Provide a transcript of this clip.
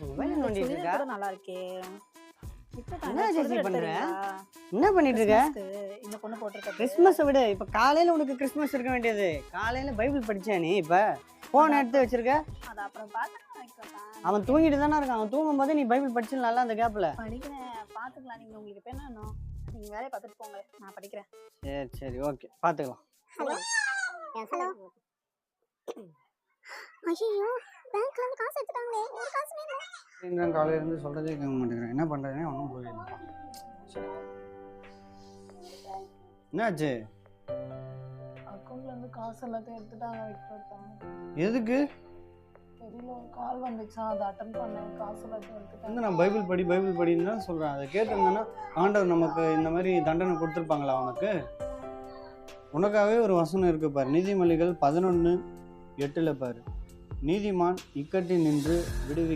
Mobile நோண்டிட்டு இருக்கா? கூட நல்லா இருக்கே. என்ன ஜெசி பண்ற? என்ன பண்ணிட்டு இருக்க? இந்த பொண்ணு போட்டுருக்க கிறிஸ்மஸ் விட இப்ப காலையில உனக்கு கிறிஸ்மஸ் இருக்க வேண்டியது. காலையில பைபிள் படிச்சா நீ இப்ப போன் எடுத்து வச்சிருக்க? அத அப்புறம் பாத்துக்கலாம். அவன் தூங்கிட்டு தானே இருக்கான். அவன் தூங்கும் போது நீ பைபிள் படிச்சிடலாம்ல அந்த கேப்ல. படிக்கிறேன், பாத்துக்கலாம். நீங்க உங்களுக்கு இப்ப என்ன வேணும்? நீங்க வேலையை பார்த்துட்டு போங்க, நான் படிக்கிறேன். சரி ஓகே பாத்துக்கலாம். Hello hello. ஐயோ, பேங்க்ல இருந்து காசு எடுத்துட்டாங்களே, ஒரு காசு வேணும். நான் காலையில இருந்து சொல்றதே கேட்க மாட்டேங்கிறேன். என்ன பண்றேனே ஒன்றும் புரியல. சரி என்னாச்சு? அக்கௌண்ட்ல இருந்து காசு எல்லாத்தையும் எடுத்துட்டாங்க விட்டுட்டாங்க. எதுக்கு? தெரியல, ஒரு கால் வந்துச்சா, அதை அட்டன் பண்ணேன். காசு எல்லாத்தையும் எடுத்துட்டாங்க. நான் பைபிள் படின்னு தான் சொல்றேன். அதை கேட்டிருந்தேன்னா ஆண்டவர் நமக்கு இந்த மாதிரி தண்டனை கொடுத்துருப்பாங்களா உனக்கு? உனக்காகவே ஒரு வசனம் இருக்கு பாரு, நீதிமொழிகள் 11:8 பாரு. நீதிமான் இக்கட்டில் நின்று விடுவிக்க